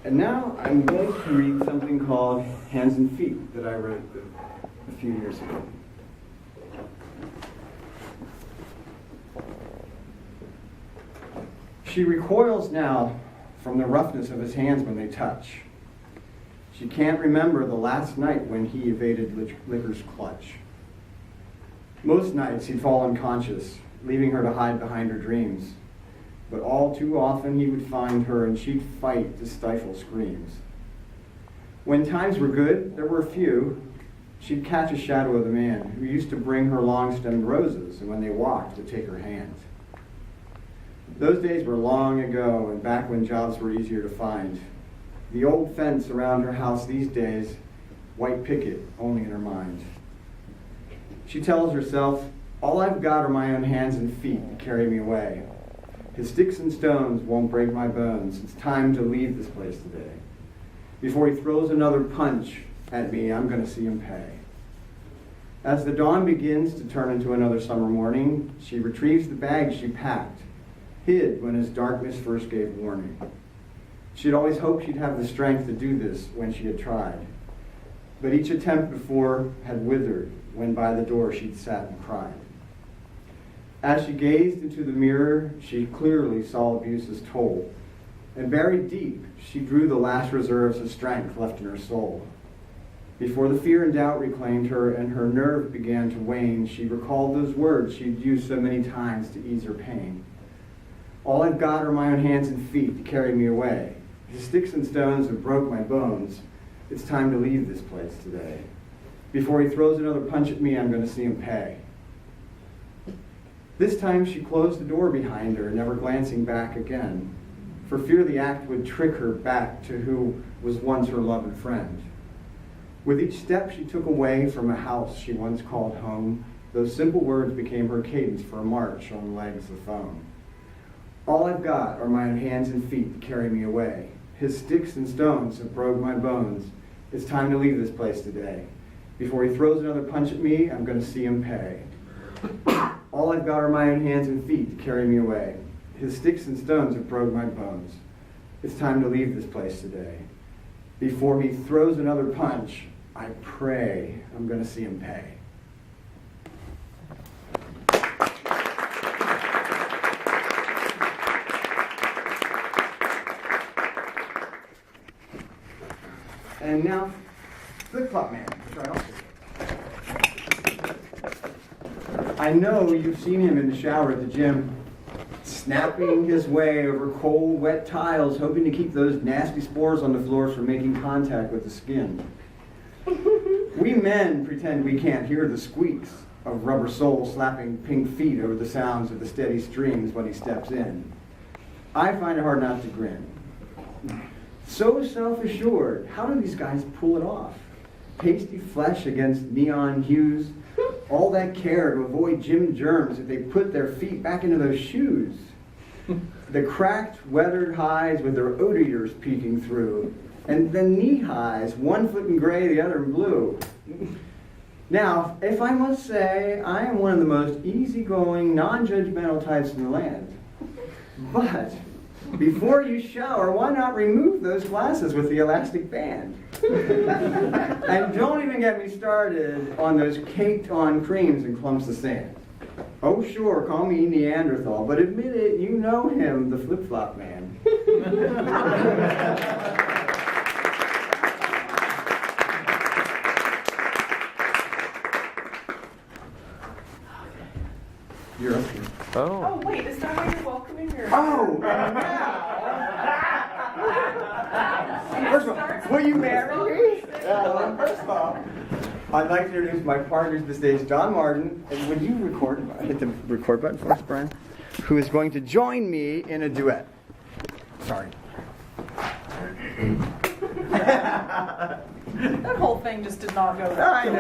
And now I'm going to read something called Hands and Feet that I wrote a few years ago. She recoils now from the roughness of his hands when they touch. She can't remember the last night when he evaded liquor's clutch. Most nights he'd fall unconscious, leaving her to hide behind her dreams. But all too often he would find her and she'd fight to stifle screams. When times were good, there were few, she'd catch a shadow of the man who used to bring her long-stemmed roses and when they walked to take her hand. Those days were long ago and back when jobs were easier to find. The old fence around her house these days, white picket only in her mind. She tells herself, all I've got are my own hands and feet to carry me away. His sticks and stones won't break my bones. It's time to leave this place today. Before he throws another punch at me, I'm going to see him pay. As the dawn begins to turn into another summer morning, she retrieves the bag she packed, hid when his darkness first gave warning. She'd always hoped she'd have the strength to do this when she had tried. But each attempt before had withered when by the door she'd sat and cried. As she gazed into the mirror, she clearly saw abuse's toll. And buried deep, she drew the last reserves of strength left in her soul. Before the fear and doubt reclaimed her and her nerve began to wane, she recalled those words she'd used so many times to ease her pain. All I've got are my own hands and feet to carry me away. His sticks and stones have broke my bones. It's time to leave this place today. Before he throws another punch at me, I'm going to see him pay. This time she closed the door behind her, never glancing back again, for fear the act would trick her back to who was once her loved friend. With each step she took away from a house she once called home, those simple words became her cadence for a march on legs of foam. All I've got are my own hands and feet to carry me away. His sticks and stones have broke my bones. It's time to leave this place today. Before he throws another punch at me, I'm going to see him pay. All I've got are my own hands and feet to carry me away. His sticks and stones have broke my bones. It's time to leave this place today. Before he throws another punch, I pray I'm going to see him pay. And now, Flip-Flop Man, which I also did. I know you've seen him in the shower at the gym, snapping his way over cold, wet tiles, hoping to keep those nasty spores on the floor from making contact with the skin. We men pretend we can't hear the squeaks of rubber soles slapping pink feet over the sounds of the steady streams when he steps in. I find it hard not to grin. So self-assured, how do these guys pull it off? Pasty flesh against neon hues, all that care to avoid gym germs if they put their feet back into those shoes. The cracked, weathered highs with their oat eaters peeking through, and then knee highs, one foot in gray, the other in blue. Now, if I must say, I am one of the most easygoing, non-judgmental types in the land. But before you shower, why not remove those glasses with the elastic band? And don't even get me started on those caked-on creams and clumps of sand. Oh, sure, call me Neanderthal, but admit it, you know him, the Flip-Flop Man. You're up here. Oh, wait, is that how you're welcoming your... Oh, and now... First of all, will you marry me? First of all, I'd like to introduce my partner to the stage, Don Martin. And would you hit the record button for us, Brian? Who is going to join me in a duet. Sorry. That whole thing just did not go that I know.